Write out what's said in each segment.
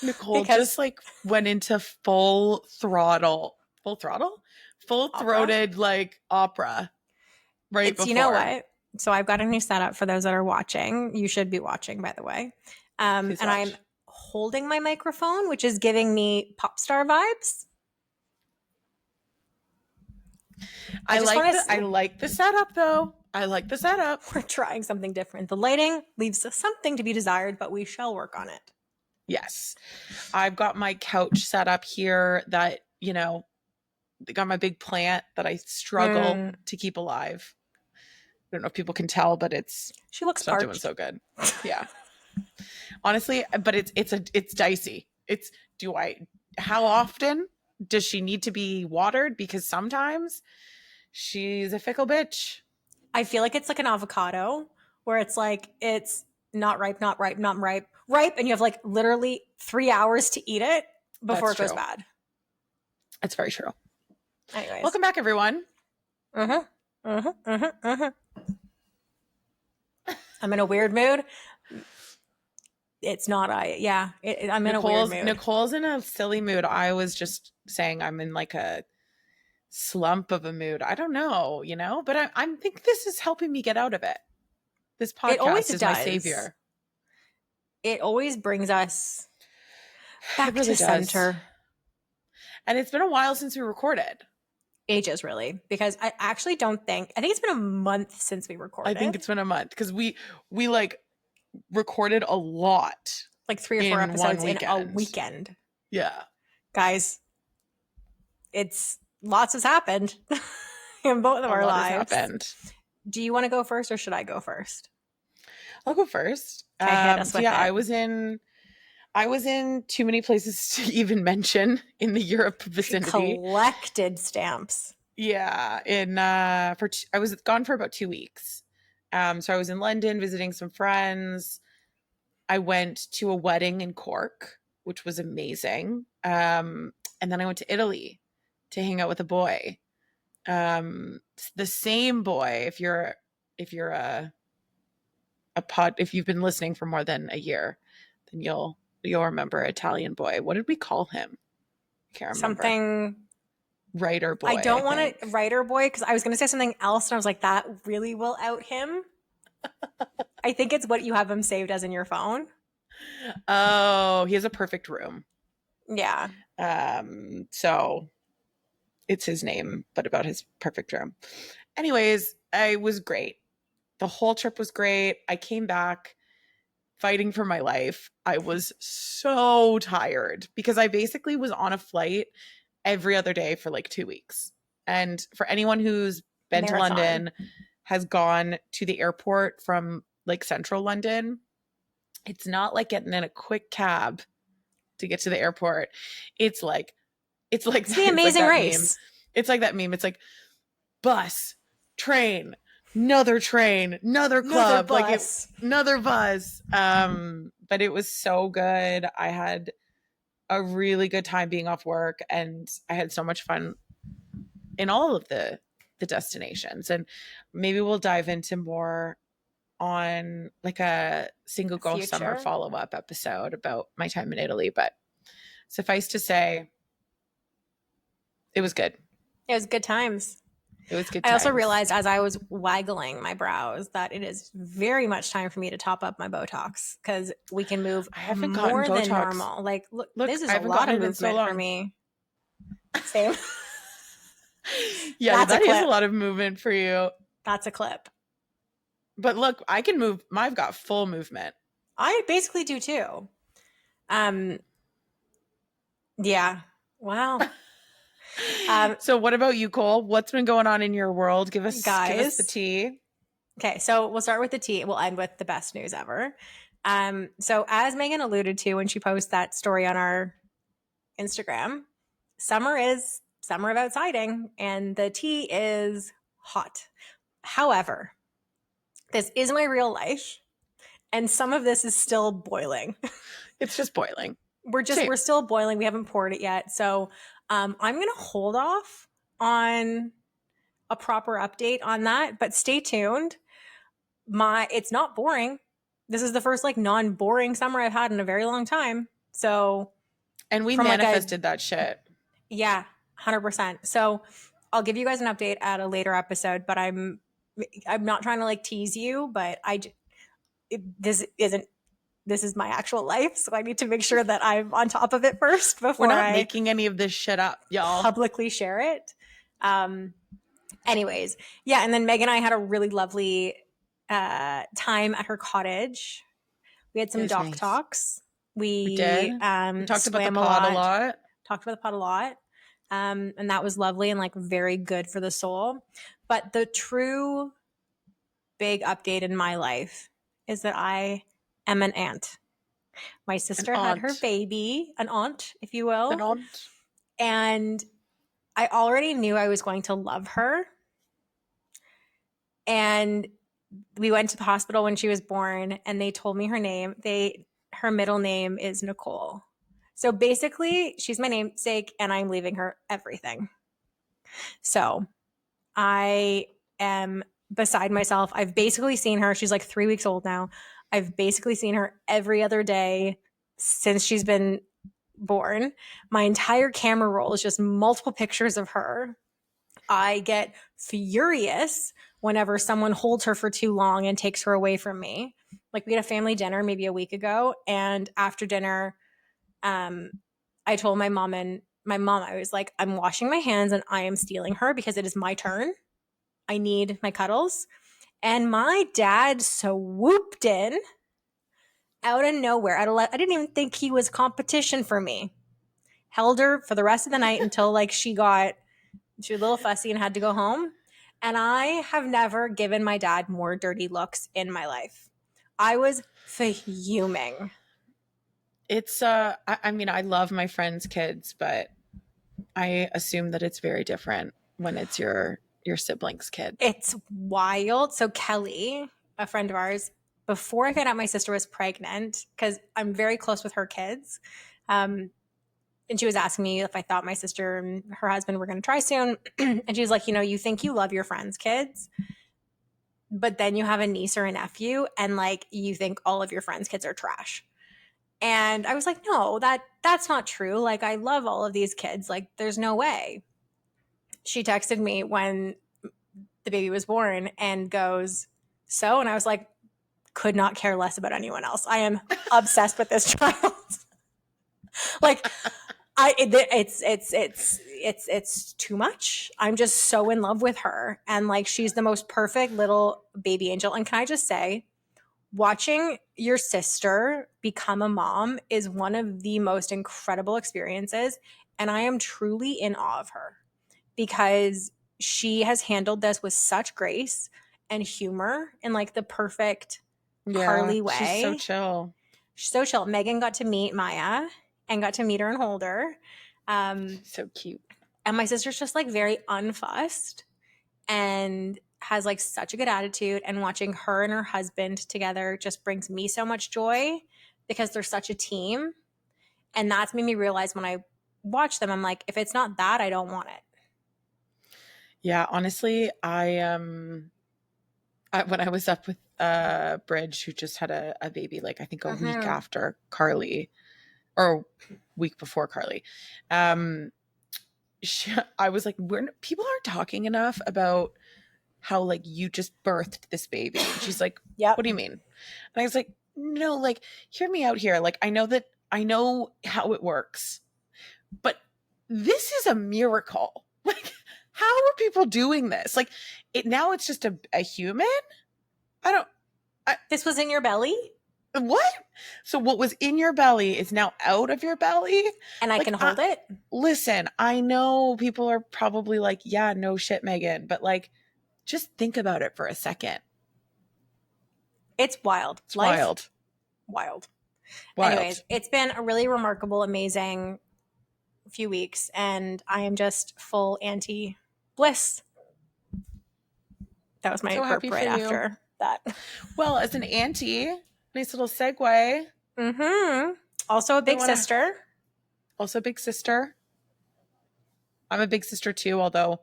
Nicole because just like went into full opera. throated like opera right It's, you know before. what? So I've got a new setup for those that are watching. You should be watching, by the way. Please And I'm watch. holding my microphone, which is giving me pop star vibes. I just want I to. like the setup though. I like the setup. We're trying something different. The lighting leaves something to be desired, but we shall work on it. Yes. I've got my couch set up here that, got my big plant that I struggle to keep alive. I don't know if people can tell, but She looks it's not doing parched. so good. Yeah. Honestly, but it's dicey. How often does she need to be watered? Because sometimes she's a fickle bitch. I feel like it's like an avocado where it's like it's not ripe, not ripe, not ripe, ripe, and you have like literally 3 hours to eat it before That's it goes true. bad. That's very true. Anyways. Welcome back, everyone. I'm in a weird mood. It's not I'm in a weird mood. Nicole's in a silly mood. I was just saying I'm in like a slump of a mood. I don't know, but I think this is helping me get out of it. This podcast is my savior. It always brings us back really to center. And it's been a while since we recorded. Ages, really, because I actually don't think, I think it's been a month since we recorded. I think it's been a month because we like recorded a lot. Like 3 or 4 episodes in a weekend. Yeah. Guys, lots has happened in both of our lives. Do you want to go first or should I go first? I'll go first. Okay, hit us with it. I was in too many places to even mention in the Europe vicinity. She collected stamps. Yeah, I was gone for about 2 weeks. So I was in London visiting some friends. I went to a wedding in Cork, which was amazing. And then I went to Italy to hang out with a boy. The same boy, if you've been listening for more than a year, then you'll remember Italian boy. What did we call him? I can't remember. Something writer boy. I don't want to writer boy because I was going to say something else and I was like, that really will out him. I think it's what you have him saved as in your phone. Oh, he has a perfect room. Yeah. So it's his name, but about his perfect room. Anyways, it was great. The whole trip was great. I came back fighting for my life. I was so tired because I basically was on a flight every other day for like 2 weeks. And for anyone who's been to London, has gone to the airport from like central London, it's not like getting in a quick cab to get to the airport. It's the Amazing Race. It's like that meme. It's like bus, train, another club, another bus. But it was so good. I had a really good time being off work, and I had so much fun in all of the destinations. And maybe we'll dive into more on like a single girl summer follow-up episode about my time in Italy. But suffice to say, it was good. It was good times. It was good times. I also realized as I was waggling my brows that it is very much time for me to top up my Botox because we can move more than normal. Like, look, this is a lot of movement for me. Same. Yeah, that is a lot of movement for you. That's a clip. But look, I can move. I've got full movement. I basically do too. Yeah. Wow. So what about you, Cole? What's been going on in your world? Give us the tea. Okay, so we'll start with the tea. We'll end with the best news ever. So as Megan alluded to when she posted that story on our Instagram, summer is summer of outsiding, and the tea is hot. However, this is my real life, and some of this is still boiling. It's just boiling. We're still boiling. We haven't poured it yet. So I'm going to hold off on a proper update on that, but stay tuned. It's not boring. This is the first like non-boring summer I've had in a very long time. So And we from like a, manifested that shit. yeah, 100%. So I'll give you guys an update at a later episode, but I'm not trying to like tease you, but this is my actual life, so I need to make sure that I'm on top of it first We're before not I making any of this shit up, y'all. publicly share it. Anyways, yeah, and then Meg and I had a really lovely time at her cottage. We had It some was doc nice. talks. We did. We We talked about the swam a pod a lot, lot. talked about the pot a lot. And that was lovely and like very good for the soul. But the true big update in my life is that I am an aunt. My An sister had her aunt. baby, an aunt, if you An will. aunt. And I already knew I was going to love her. And we went to the hospital when she was born and they told me her name. Her middle name is Nicole. So basically, she's my namesake and I'm leaving her everything. So I am beside myself. I've basically seen her. She's like 3 weeks old now. I've basically seen her every other day since she's been born. My entire camera roll is just multiple pictures of her. I get furious whenever someone holds her for too long and takes her away from me. Like we had a family dinner maybe a week ago, and after dinner, I told my mom, I was like, I'm washing my hands and I am stealing her because it is my turn. I need my cuddles. And my dad swooped in out of nowhere. I didn't even think he was competition for me. Held her for the rest of the night until like she was a little fussy and had to go home. And I have never given my dad more dirty looks in my life. I was fuming. It's I mean, I love my friends' kids, but I assume that it's very different when it's your sibling's kid. It's wild. So Kelly, a friend of ours, before I found out my sister was pregnant, because I'm very close with her kids, and she was asking me if I thought my sister and her husband were going to try soon. And she was like, you think you love your friends' kids, but then you have a niece or a nephew, and like you think all of your friends' kids are trash. And I was like, no, that's not true. Like I love all of these kids. Like there's no way. She texted me when the baby was born and goes, so, and I was like, could not care less about anyone else. I am obsessed with this child. Like it's too much. I'm just so in love with her. And like she's the most perfect little baby angel. And can I just say, watching your sister become a mom is one of the most incredible experiences. And I am truly in awe of her because she has handled this with such grace and humor in like the perfect Yeah, Carly she's so way. chill. She's so chill. Megan got to meet Maya and got to meet her and hold her. So cute. And my sister's just like very unfussed and has like such a good attitude. And watching her and her husband together just brings me so much joy because they're such a team. And that's made me realize when I watch them, I'm like, if it's not that, I don't want it. Yeah, honestly, when I was up with Bridge, who just had a baby, like I think a week Mm-hmm. after Carly, or week before Carly, um, I was like, people aren't talking enough about how like you just birthed this baby. And she's like, Yep. what do you mean? And I was like, no, like hear me out here. Like I know how it works, but this is a miracle. Like, how are people doing this? Like, it's just a human. I don't. This was in your belly? What? So what was in your belly is now out of your belly? And I Like, can hold it? listen, I know people are probably like, yeah, no shit, Megan, but like, just think about it for a second. It's wild. It's Life, wild. wild. Anyways, Wild. it's been a really remarkable, amazing few weeks, and I am just full anti bliss. That was my So burp happy for right you. after that. Well, as an auntie, nice little segue. Mm-hmm. Also a big sister. Also big sister. I'm a big sister too, although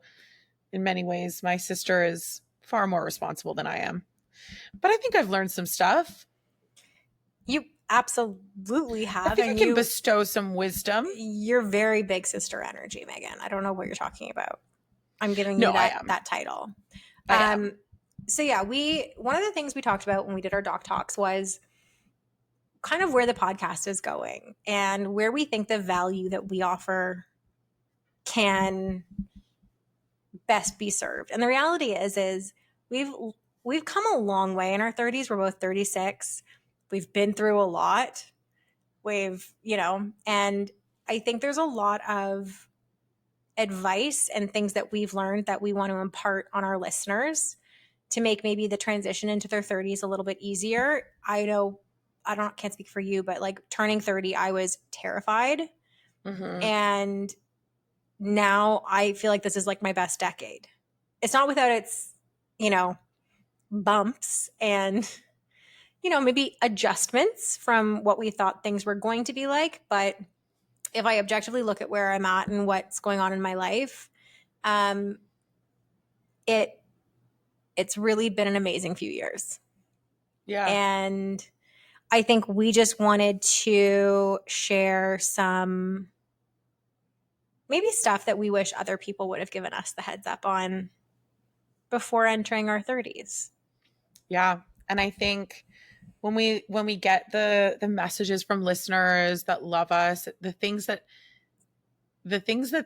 in many ways my sister is far more responsible than I am. But I think I've learned some stuff. absolutely I have. think I And can bestow some wisdom. you're very big sister energy, Megan. I don't know what you're talking about. I'm giving No, you I that am. title. I am. So yeah, one of the things we talked about when we did our doc talks was kind of where the podcast is going and where we think the value that we offer can best be served. And the reality is we've come a long way in our 30s. We're both 36. We've been through a lot. And I think there's a lot of advice and things that we've learned that we want to impart on our listeners to make maybe the transition into their 30s a little bit easier. I know can't speak for you, but like turning 30, I was terrified. Mm-hmm. And now I feel like this is like my best decade. It's not without its, bumps and, maybe adjustments from what we thought things were going to be like. But if I objectively look at where I'm at and what's going on in my life, um, it's really been an amazing few years. Yeah. And I think we just wanted to share some maybe stuff that we wish other people would have given us the heads up on before entering our 30s. Yeah. And I think when we get the messages from listeners that love us, the things that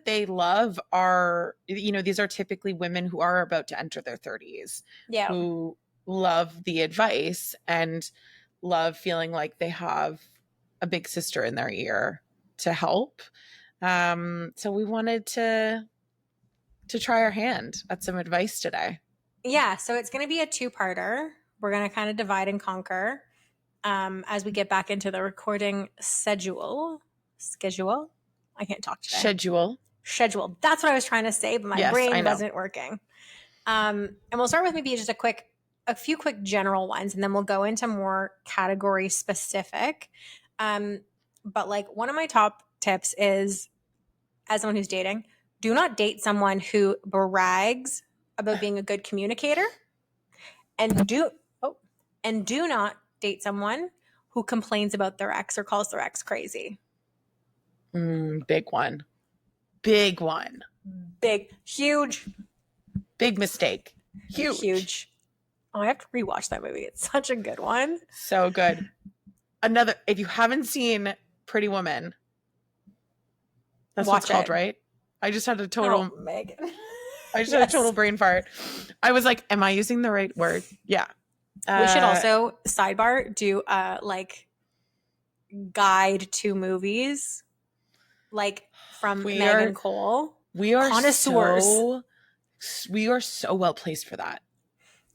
they love are, these are typically women who are about to enter their 30s, Yeah. who love the advice and love feeling like they have a big sister in their ear to help. So we wanted to try our hand at some advice today. Yeah. So it's going to be a two-parter. We're going to kind of divide and conquer as we get back into the recording schedule. I can't talk today. Schedule. That's what I was trying to say, but my brain wasn't working. And we'll start with maybe just a few quick general ones, and then we'll go into more category specific. But like one of my top tips is, as someone who's dating, do not date someone who brags about being a good communicator, and do not date someone who complains about their ex or calls their ex crazy. Big one. Huge. Big mistake. Huge. Oh, I have to rewatch that movie. It's such a good one. So good. If you haven't seen Pretty Woman, that's what it's called, right? I just had a total Megan. I just had a total brain fart. I was like, am I using the right word? Yeah. We should also, sidebar, do like guide to movies, like from Megan Cole. We are connoisseurs. We are so well placed for that.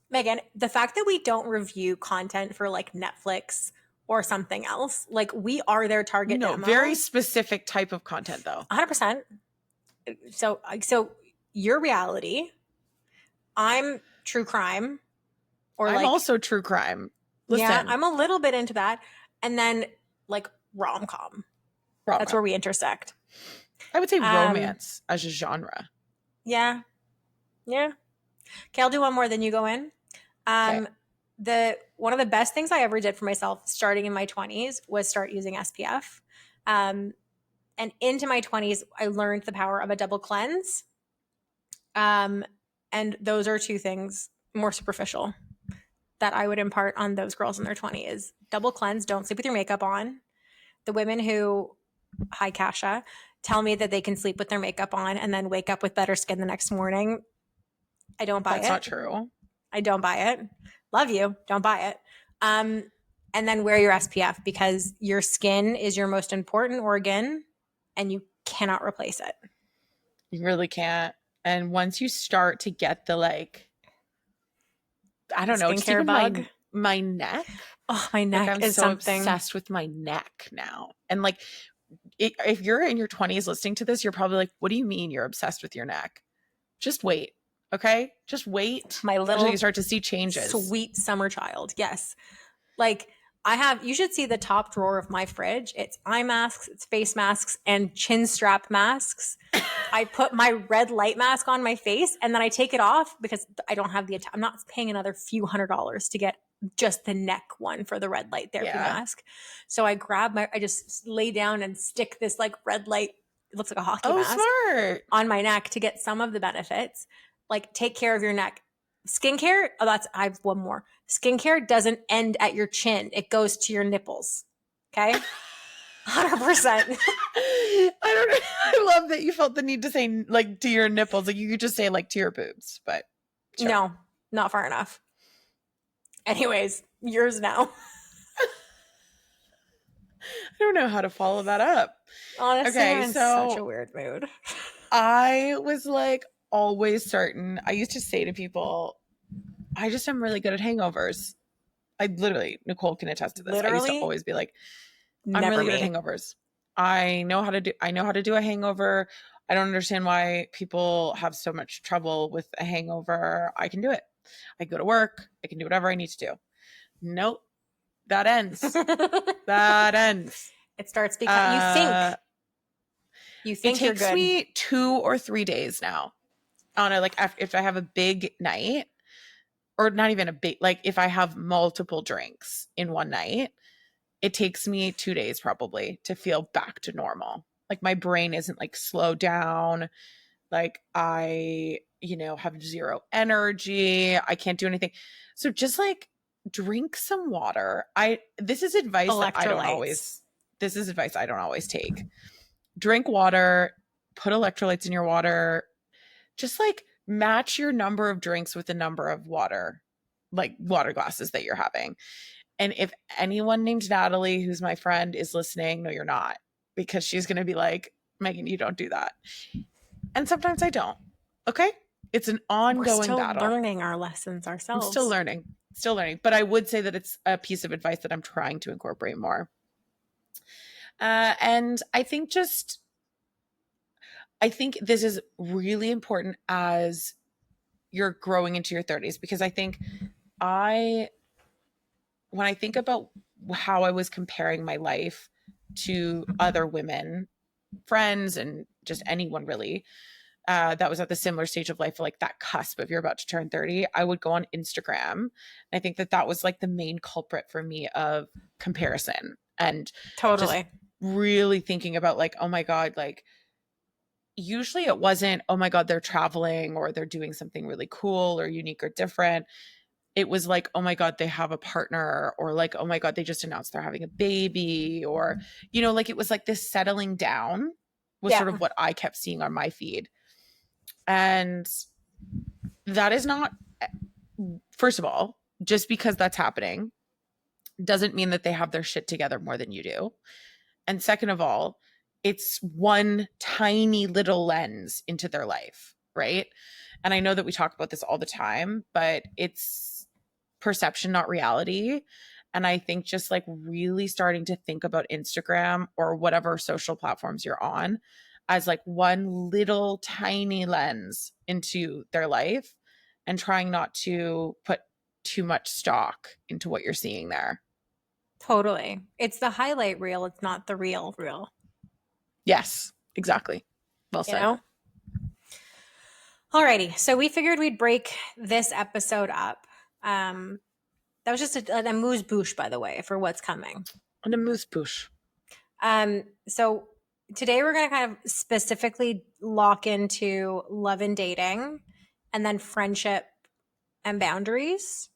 Megan, the fact that we don't review content for like Netflix or something else, like we are their target demo. Very specific type of content though. 100%. So your reality, I'm true crime. Or I'm also true crime. Listen. Yeah, I'm a little bit into that. And then like rom-com. That's where we intersect. I would say romance as a genre. Yeah. Okay, I'll do one more, then you go in. One of the best things I ever did for myself starting in my 20s was start using SPF. And into my 20s, I learned the power of a double cleanse. And those are two things more superficial that I would impart on those girls in their 20s. Double cleanse, don't sleep with your makeup on. The women who, hi Kasha, tell me that they can sleep with their makeup on and then wake up with better skin the next morning, I don't buy it. That's not true. I don't buy it. Love you. Don't buy it. And then wear your SPF because your skin is your most important organ and you cannot replace it. You really can't. And once you start to get the I don't know, just even bug. My neck. Oh, my neck I'm is so something. obsessed with my neck now. And if you're in your 20s listening to this, you're probably like, what do you mean you're obsessed with your neck? Just wait. Okay? Just wait. My little until you start to see changes. Sweet summer child. Yes. You should see the top drawer of my fridge. It's eye masks, it's face masks, and chin strap masks. I put my red light mask on my face and then I take it off because I don't have I'm not paying another few $100s to get just the neck one for the red light therapy Yeah. mask. So I just lay down and stick this like red light, it looks like a hockey Oh, mask, smart. on my neck to get some of the benefits. Like, take care of your neck. Skincare, I have one more. Skincare doesn't end at your chin, it goes to your nipples. Okay? 100%. I don't know. I love that you felt the need to say like to your nipples. Like you could just say like to your boobs, but sure. No, not far enough. Anyways, yours now. I don't know how to follow that up. Honestly, Okay, I'm in so such a weird mood. I was like always certain. I used to say to people, I just am really good at hangovers. I literally, Nicole can attest to this. I used to Literally, always be like, I'm never really good at me. hangovers. I know how to do a hangover. I don't understand why people have so much trouble with a hangover. I can do it. I go to work. I can do whatever I need to do. Nope. That ends. That ends. It starts because you It think you're takes good. me 2 or 3 days now. On a like if I have a big night, or not even a big, like if I have multiple drinks in one night, it takes me 2 days probably to feel back to normal. Like my brain isn't like slowed down. Like I, have zero energy. I can't do anything. So just like drink some water. Electrolytes. This is advice I don't always take. Drink water, put electrolytes in your water. Just like match your number of drinks with the number of water, like water glasses that you're having. And if anyone named Natalie, who's my friend, is listening, no, you're not, because she's going to be like, Megan, you don't do that. And sometimes I don't. Okay. It's an We're ongoing still battle. learning our lessons I'm ourselves. still learning. But I would say that it's a piece of advice that I'm trying to incorporate more. And I think this is really important as you're growing into your 30s, because I think when I think about how I was comparing my life to other women, friends, and just anyone really, that was at the similar stage of life, like that cusp of you're about to turn 30, I would go on Instagram. I think that was like the main culprit for me of comparison, and just Totally. really thinking about like, oh my God, like usually it wasn't, oh my God, they're traveling or they're doing something really cool or unique or different. It was like, oh my God, they have a partner, or like, oh my God, they just announced they're having a baby, or, like it was like this settling down was sort of what I kept seeing on my feed. And that is not, first of all, just because that's happening doesn't mean that they have their shit together more than you do. And second of all, it's one tiny little lens into their life, right? And I know that we talk about this all the time, but it's perception, not reality. And I think just like really starting to think about Instagram or whatever social platforms you're on as like one little tiny lens into their life, and trying not to put too much stock into what you're seeing there. Totally. It's the highlight reel. It's not the real reel. Yes, exactly. Well You said. know? Alrighty. So we figured we'd break this episode up. That was just a moose bouche, by the way, for what's coming. And a moose push. So today we're going to kind of specifically lock into love and dating, and then friendship and boundaries.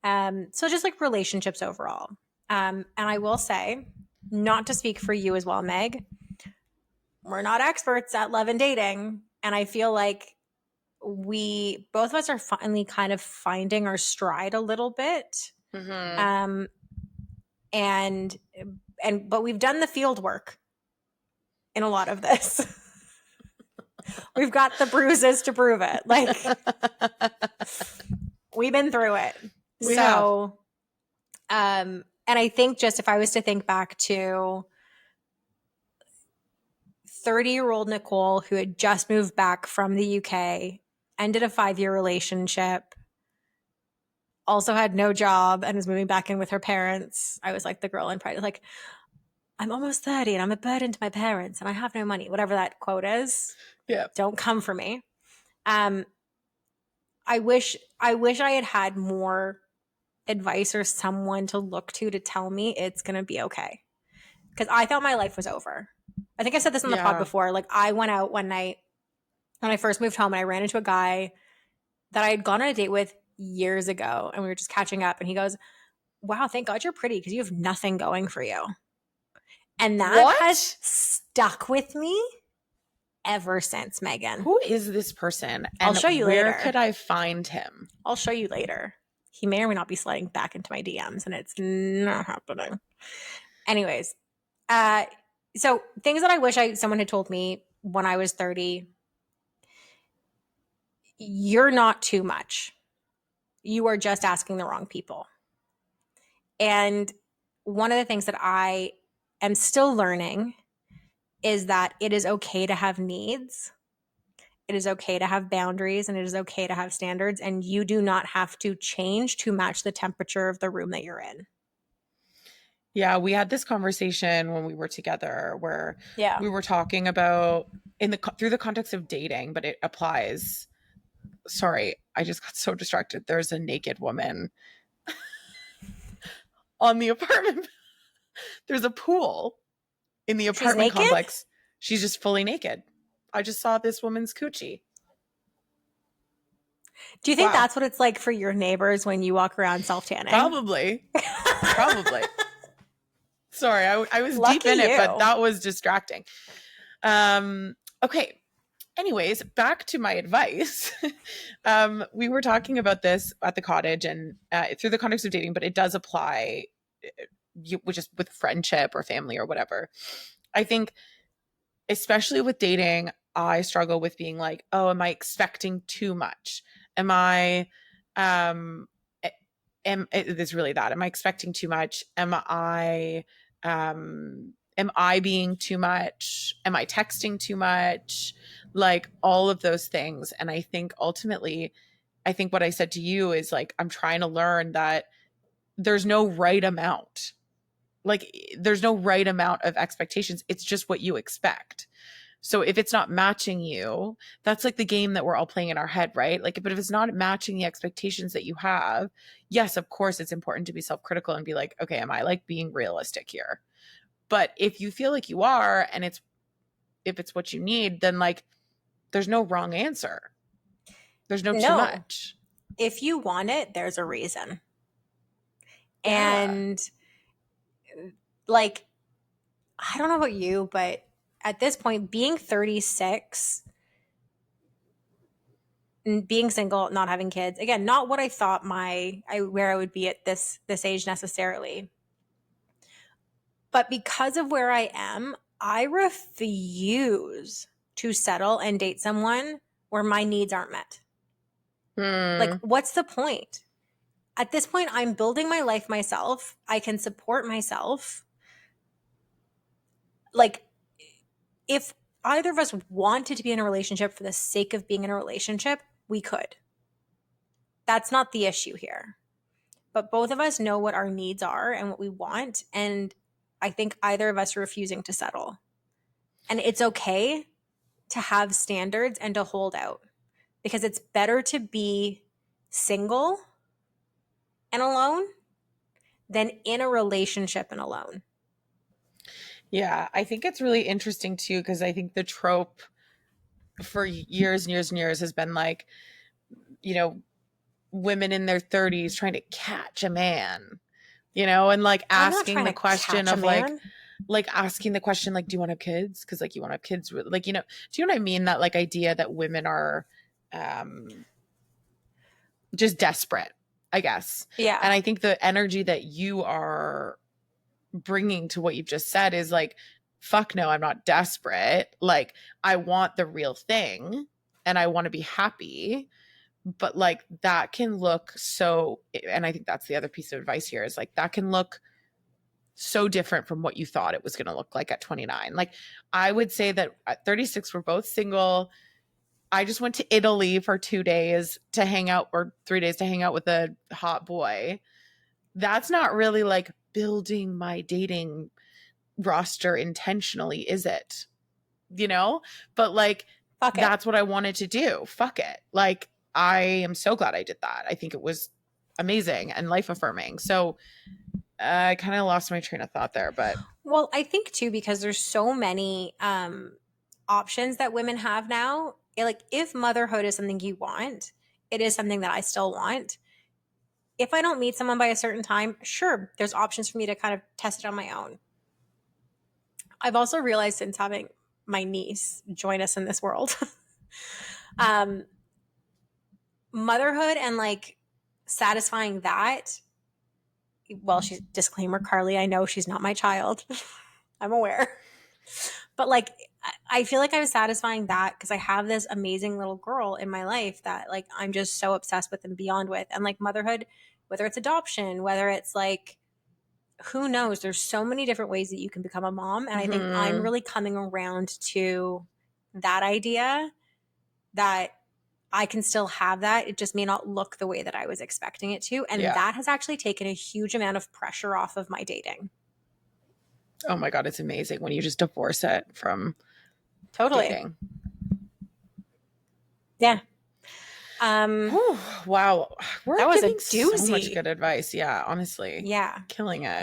So just like relationships overall. And I will say, not to speak for you as well, Meg, we're not experts at love and dating. And I feel like both of us are finally kind of finding our stride a little bit. Mm-hmm. But we've done the field work in a lot of this. We've got the bruises to prove it. Like, we've been through it. We have. And I think just if I was to think back to 30-year-old Nicole, who had just moved back from the UK, ended a 5-year relationship, also had no job, and was moving back in with her parents. I was like the girl in Pride, like, I'm almost 30 and I'm a burden to my parents and I have no money, whatever that quote is. Yeah. Don't come for me. I wish I had more advice or someone to look to tell me it's going to be okay. Because I thought my life was over. I think I said this on the pod Yeah. before. Like, I went out one night when I first moved home and I ran into a guy that I had gone on a date with years ago, and we were just catching up, and he goes, wow, thank God you're pretty because you have nothing going for you. And that has What? stuck with me ever since, Megan. Who is this person? I'll And show you where later. could I find him? I'll show you later. He may or may not be sliding back into my DMs, and it's not happening. Anyways, so things that I wish someone had told me when I was 30. You're not too much. You are just asking the wrong people. And one of the things that I am still learning is that it is okay to have needs. It is okay to have boundaries, and it is okay to have standards, and you do not have to change to match the temperature of the room that you're in. Yeah, we had this conversation when we were together where Yeah. we were talking about through the context of dating, but it applies. Sorry, I just got so distracted. There's a naked woman on the apartment. There's a pool in the She's apartment naked? complex. She's just fully naked. I just saw this woman's coochie. Do you think Wow. that's what it's like for your neighbors when you walk around self-tanning? Probably. Probably. Sorry, I was deep Lucky in it, but you. that was distracting. Okay. Anyways, back to my advice. We were talking about this at the cottage and through the context of dating, but it does apply just with friendship or family or whatever. I think, especially with dating, I struggle with being like, oh, am I expecting too much? Am I, it's really that. Am I expecting too much? Am I being too much? Am I texting too much? Like all of those things. And I think ultimately, I think what I said to you is like, I'm trying to learn that there's no right amount. Like, there's no right amount of expectations. It's just what you expect. So if it's not matching you, that's like the game that we're all playing in our head, right? Like, but if it's not matching the expectations that you have, yes, of course, it's important to be self-critical and be like, okay, am I like being realistic here? But if you feel like you are, and if it's what you need, then like, there's no wrong answer. There's no too No. much. If you want it, there's a reason. Yeah. And like, I don't know about you, but at this point, being 36, being single, not having kids, again, not what I thought where I would be at this age necessarily. But because of where I am, I refuse to settle and date someone where my needs aren't met. Like, what's the point? At this point, I'm building my life myself. I can support myself. Like, if either of us wanted to be in a relationship for the sake of being in a relationship, we could. That's not the issue here. But both of us know what our needs are and what we want. And I think either of us are refusing to settle. And it's okay to have standards and to hold out, because it's better to be single and alone than in a relationship and alone. Yeah, I think it's really interesting too, because I think the trope for years and years and years has been like, you know, women in their 30s trying to catch a man, and like I'm not asking trying the to question catch a of man. like asking the question, like, do you want to have kids? Because like you want to have kids, like, do you know what I mean? That like idea that women are just desperate, I guess. Yeah. And I think the energy that you are bringing to what you've just said is like, fuck no, I'm not desperate. Like, I want the real thing and I want to be happy. But like, that can look so, and I think that's the other piece of advice here is like, that can look so different from what you thought it was going to look like at 29. Like, I would say that at 36, we're both single. I just went to Italy for 2 days to hang out, or 3 days to hang out with a hot boy. That's not really like building my dating roster intentionally, is it? But like, Fuck it. that's what I wanted to do. Fuck it. Like, I am so glad I did that. I think it was amazing and life affirming. So I kind of lost my train of thought there, but Well, I think too, because there's so many options that women have now. Like, if motherhood is something you want, it is something that I still want. If I don't meet someone by a certain time, sure, there's options for me to kind of test it on my own. I've also realized since having my niece join us in this world, um, motherhood and like satisfying that. Well, she's disclaimer, Carly. I know she's not my child. I'm aware. But like, I feel like I'm satisfying that because I have this amazing little girl in my life that like I'm just so obsessed with and beyond with. And like motherhood, whether it's adoption, whether it's like, who knows? There's so many different ways that you can become a mom. And I think I'm mhm. really coming around to that idea that I can still have that. It just may not look the way that I was expecting it to. And Yeah. that has actually taken a huge amount of pressure off of my dating. Oh my God, it's amazing when you just divorce it from Totally. dating. Yeah. Whew, wow. We're That was a giving so much doozy. good advice. Yeah, honestly. Yeah. Killing it.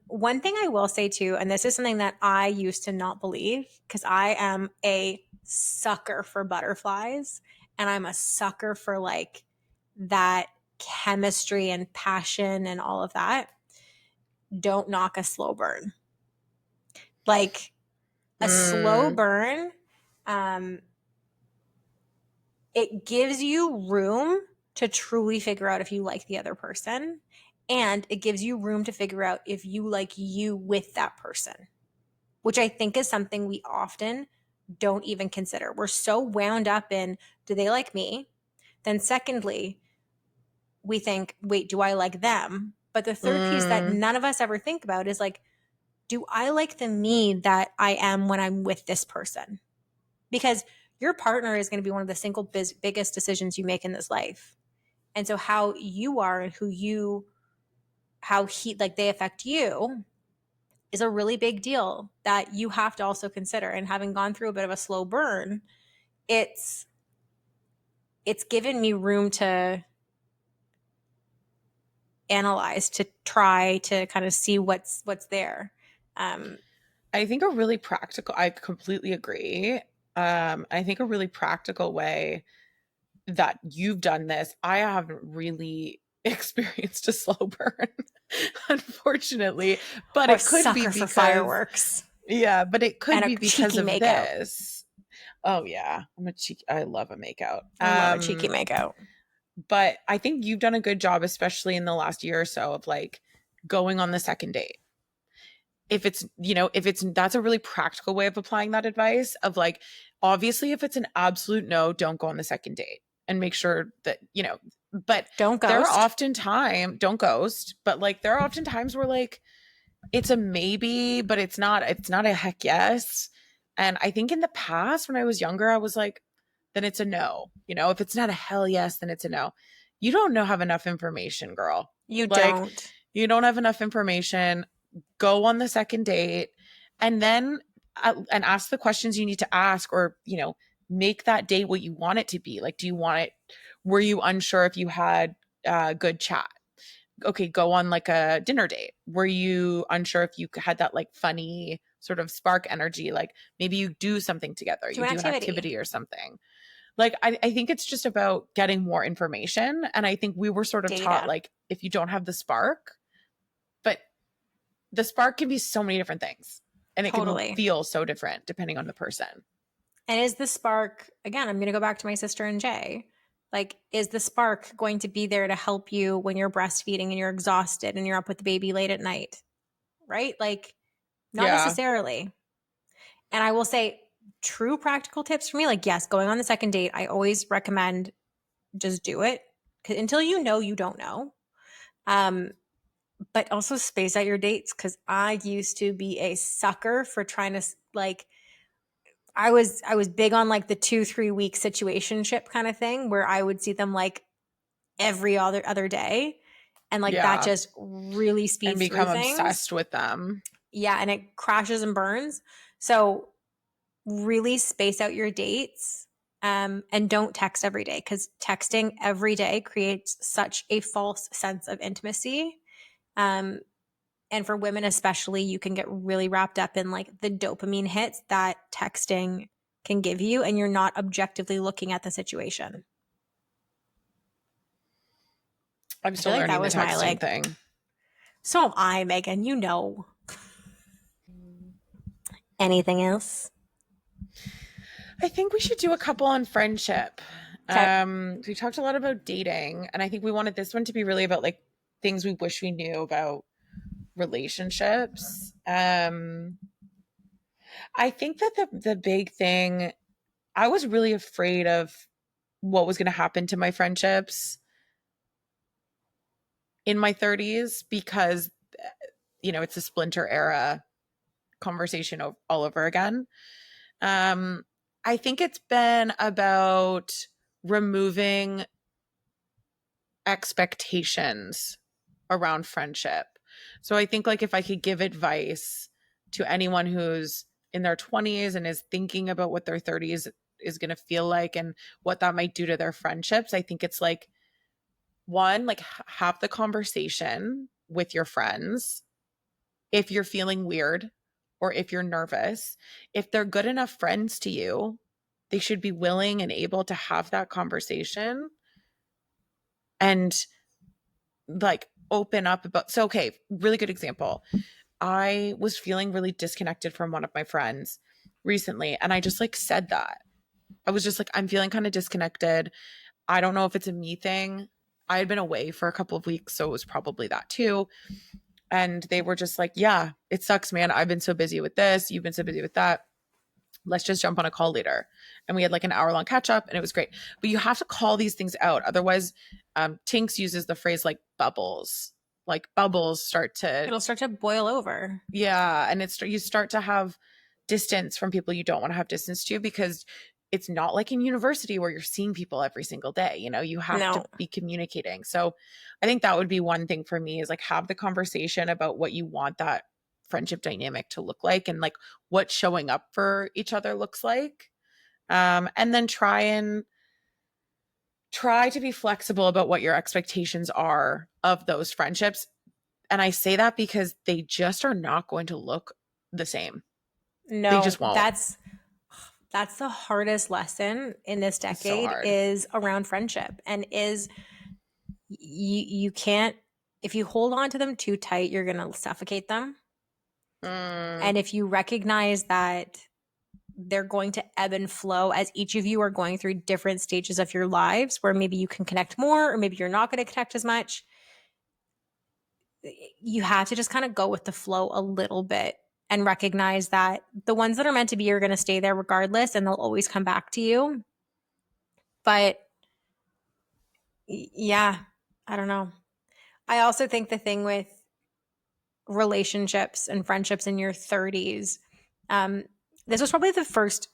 One thing I will say too, and this is something that I used to not believe because I am a sucker for butterflies and I'm a sucker for like that chemistry and passion and all of that. Don't knock a slow burn. Like a slow Mm, burn, um, it gives you room to truly figure out if you like the other person. And it gives you room to figure out if you like you with that person, which I think is something we often don't even consider. We're so wound up in, do they like me? Then, secondly, we think, wait, do I like them? But the third piece that mm, none of us ever think about is like, do I like the me that I am when I'm with this person? Because your partner is going to be one of the single biggest decisions you make in this life. And so how you are and how he, like they affect you is a really big deal that you have to also consider. And having gone through a bit of a slow burn, it's given me room to analyze, to try to kind of see what's there. Um, I think a really practical, I completely agree. I think a really practical way that you've done this, I haven't really experienced a slow burn, unfortunately, but or it could be sucker for because, fireworks yeah, but it could and a be because cheeky of makeout. this. Oh yeah, I love a makeout. I love a cheeky makeout. But I think you've done a good job, especially in the last year or so, of like going on the second date. If it's, if it's, that's a really practical way of applying that advice of like, obviously, if it's an absolute no, don't go on the second date and make sure that, but Don't there are ghost. often time, don't ghost, but like there are often times where like it's a maybe, but it's not a heck yes. And I think in the past when I was younger, I was like, then it's a no. If it's not a hell yes, then it's a no. You don't know have enough information, girl. You Like don't. you don't have enough information. Go on the second date and then and ask the questions you need to ask, or make that date what you want it to be. Like, do you want it, were you unsure if you had good chat? Okay, go on like a dinner date. Were you unsure if you had that like funny sort of spark energy? Like maybe you do something together, Do you an do an activity. activity or something. Like I think it's just about getting more information. And I think we were sort of taught Data. like if you don't have the spark, but the spark can be so many different things and it can Totally. feel so different depending on the person. And is the spark, again, I'm going to go back to my sister and Jay. Like, is the spark going to be there to help you when you're breastfeeding and you're exhausted and you're up with the baby late at night? Right? Like, not Yeah. necessarily. And I will say, true practical tips for me, like, yes, going on the second date, I always recommend just do it. Because until you know, you don't know. Um, but also space out your dates because I used to be a sucker for trying to like I was big on like the 2-3 week situationship kind of thing where I would see them like every other day and like that Yeah. just really And speeds through become things. obsessed with them. Yeah, and it crashes and burns. So really space out your dates. And don't text every day, because texting every day creates such a false sense of intimacy. Um, and for women especially, you can get really wrapped up in like the dopamine hits that texting can give you, and you're not objectively looking at the situation. I'm I feel still like that learning the was my texting like, thing. so am I, Megan, you know. Anything else? I think we should do a couple on friendship. Okay. We talked a lot about dating, and I think we wanted this one to be really about like things we wish we knew about relationships. I think that the big thing, I was really afraid of what was going to happen to my friendships in my 30s because it's a splinter era conversation all over again. Um, I think it's been about removing expectations around friendship. So I think like if I could give advice to anyone who's in their 20s and is thinking about what their 30s is going to feel like and what that might do to their friendships, I think it's like one, like have the conversation with your friends if you're feeling weird or if you're nervous. If they're good enough friends to you, they should be willing and able to have that conversation and like open up about. So okay, really good example. I was feeling really disconnected from one of my friends recently, and I just like said that. I was just like, I'm feeling kind of disconnected. I don't know if it's a me thing. I had been away for a couple of weeks, so it was probably that too. And they were just like, yeah, it sucks, man. I've been so busy with this. You've been so busy with that. Let's just jump on a call later. And we had like an hour-long catch up, and it was great. But you have to call these things out. Otherwise, Tinks uses the phrase like bubbles. Like bubbles start to, It'll start to boil over. yeah. And you start to have distance from people you don't want to have distance to because it's not like in university where you're seeing people every single day. You have to No. be communicating. So I think that would be one thing for me is like have the conversation about what you want that friendship dynamic to look like and like what showing up for each other looks like. And then try to be flexible about what your expectations are of those friendships. And I say that because they just are not going to look the same. They No, just won't. that's the hardest lesson in this It's so decade, hard. is around friendship, and is you can't, if you hold on to them too tight, you're going to suffocate them. Mm, And if you recognize that they're going to ebb and flow as each of you are going through different stages of your lives, where maybe you can connect more or maybe you're not going to connect as much, you have to just kind of go with the flow a little bit and recognize that the ones that are meant to be are going to stay there regardless, and they'll always come back to you. But yeah, I don't know. I also think the thing with relationships and friendships in your 30s, um, this was probably the first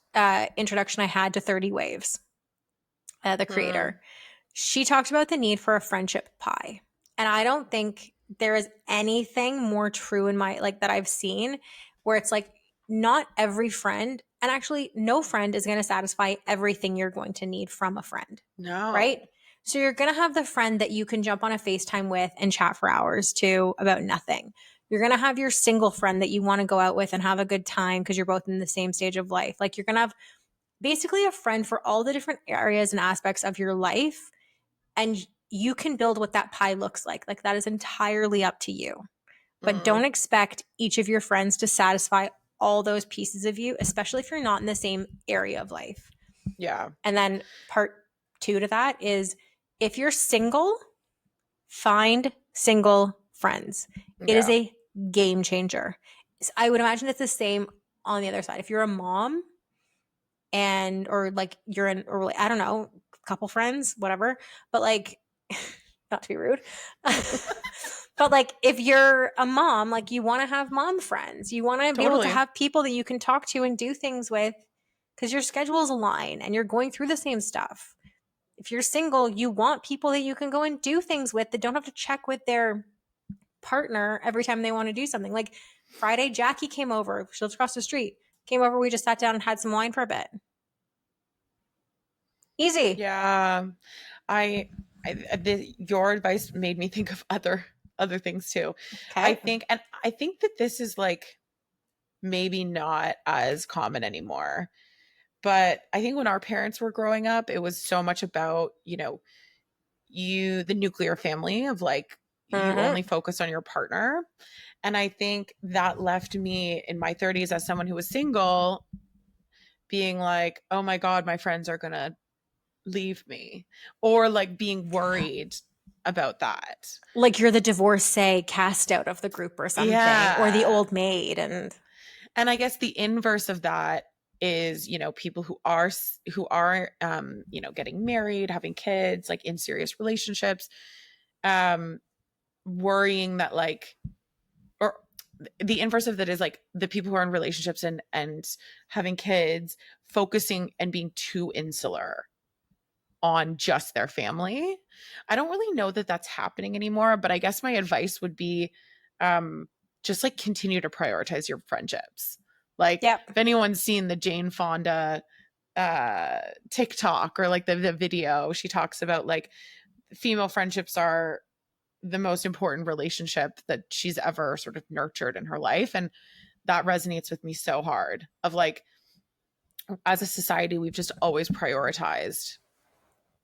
introduction I had to 30 Waves, the mm, creator. She talked about the need for a friendship pie. And I don't think there is anything more true in my, like, that I've seen, where it's like not every friend, and actually no friend is going to satisfy everything you're going to need from a friend, right? no. So you're going to have the friend that you can jump on a FaceTime with and chat for hours to about nothing. You're going to have your single friend that you want to go out with and have a good time because you're both in the same stage of life. Like, you're going to have basically a friend for all the different areas and aspects of your life, and you can build what that pie looks like. Like, that is entirely up to you. But Mm, don't expect each of your friends to satisfy all those pieces of you, especially if you're not in the same area of life. yeah. And then part two to that is, if you're single, find single friends. It is Yeah. a game changer. I would imagine it's the same on the other side. If you're a mom, and or like you're in, or I don't know, couple friends, whatever, but like not to be rude. But like, if you're a mom, like, you want to have mom friends, you want to be able to Totally. have people that you can talk to and do things with, because your schedules align and you're going through the same stuff. If you're single, you want people that you can go and do things with, that don't have to check with their partner every time they want to do something. Like Friday, Jackie came over, she lives across the street, came over, we just sat down and had some wine for a bit. Easy. Yeah. I, your advice made me think of other things too. I Okay. think, and I think that this is like maybe not as common anymore. But I think when our parents were growing up, it was so much about, the nuclear family of like, you only Mm-hmm. focus on your partner. And I think that left me in my 30s as someone who was single being like, oh my God, my friends are going to leave me, or like being worried about that. Like you're the divorcee cast out of the group or something, or the Yeah. old maid. And And I guess the inverse of that is, people who are getting married, having kids, like in serious relationships, um worrying that like, or the inverse of that is like the people who are in relationships and having kids focusing and being too insular on just their family. I don't really know that that's happening anymore, but I guess my advice would be, um, just like continue to prioritize your friendships. Like yep. if anyone's seen the Jane Fonda TikTok or like the video, she talks about like female friendships are the most important relationship that she's ever sort of nurtured in her life. And that resonates with me so hard of like, as a society, we've just always prioritized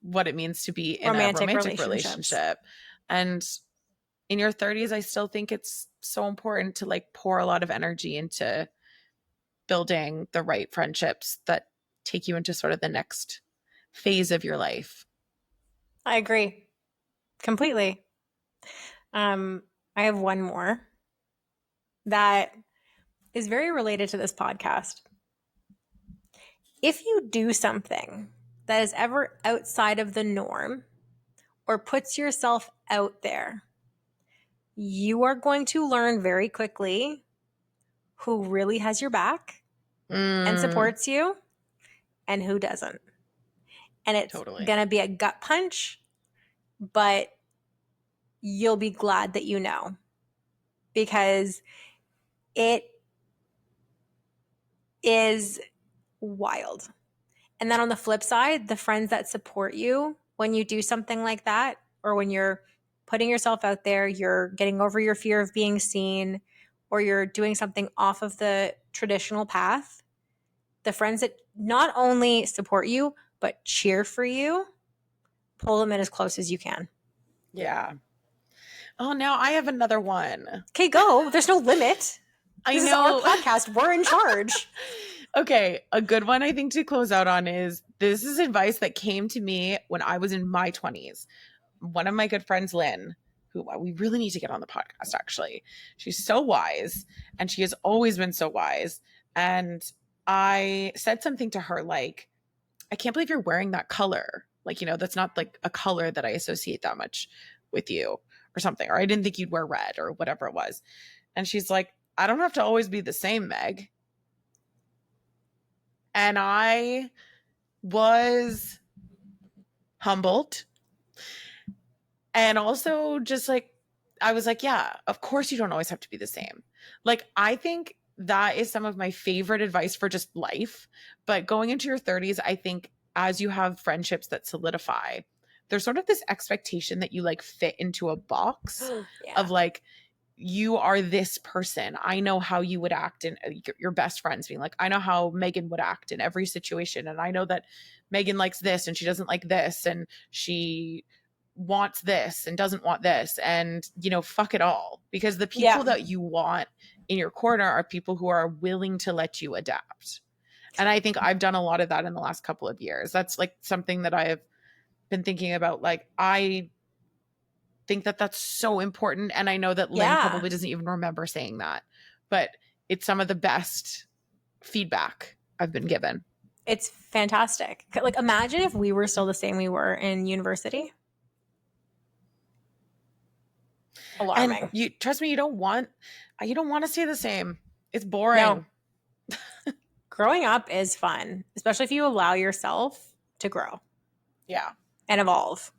what it means to be in a Romantic romantic relationships. relationship. And in your 30s, I still think it's so important to like pour a lot of energy into building the right friendships that take you into sort of the next phase of your life. I agree completely. Um, I have one more that is very related to this podcast. If you do something that is ever outside of the norm or puts yourself out there, you are going to learn very quickly who really has your back and Mm, supports you and who doesn't. And it's totally. going to be a gut punch, but you'll be glad that you know because it is wild. And then on the flip side, the friends that support you when you do something like that, or when you're putting yourself out there, you're getting over your fear of being seen, or you're doing something off of the traditional path, the friends that not only support you, but cheer for you, pull them in as close as you can. Yeah. Oh, now I have another one. Okay, go. There's no limit. I This is our know. podcast. We're in charge. Okay, a good one I think to close out on is this is advice that came to me when I was in my 20s. One of my good friends, Lynn, who we really need to get on the podcast actually. She's so wise and she has always been so wise. And I said something to her like, I can't believe you're wearing that color. Like, that's not like a color that I associate that much with you or something. Or I didn't think you'd wear red or whatever it was. And she's like, I don't have to always be the same, Meg. And I was humbled and also just like, I was like, yeah, of course you don't always have to be the same. Like, I think that is some of my favorite advice for just life. But going into your 30s, I think as you have friendships that solidify, there's sort of this expectation that you like fit into a box Yeah. of like, you are this person. I know how you would act in your best friends being like, I know how Megan would act in every situation. And I know that Megan likes this and she doesn't like this. And she wants this and doesn't want this. And, fuck it all. Because the people Yeah. that you want in your corner are people who are willing to let you adapt. And I think I've done a lot of that in the last couple of years. That's like something that I've been thinking about. Like, I think that that's so important. And I know that Lynn Yeah. probably doesn't even remember saying that, but it's some of the best feedback I've been given. It's fantastic. Like, imagine if we were still the same we were in university. And Alarming. you trust me, you don't want to stay the same. It's No, boring. growing up is fun, especially if you allow yourself to grow Yeah. and evolve.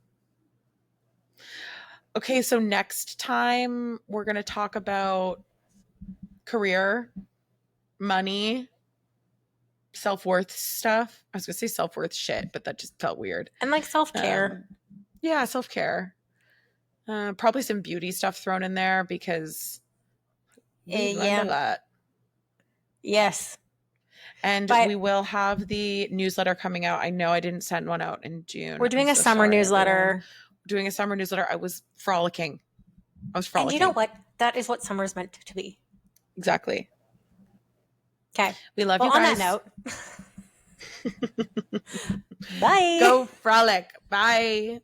Okay, so next time we're going to talk about career, money, self-worth stuff. I was gonna say self-worth shit, but that just felt weird. And like self-care. Yeah, self-care. Probably some beauty stuff thrown in there because we've learned a Yeah. lot. Yes. And But we will have the newsletter coming out. I know I didn't send one out in June. we're doing I'm a so summer sorry, newsletter. everyone. We're doing a summer newsletter. I was frolicking. And you know what? That is what summer's meant to be. Exactly. Okay. We love Well, you on guys. that note, bye. Go frolic. Bye.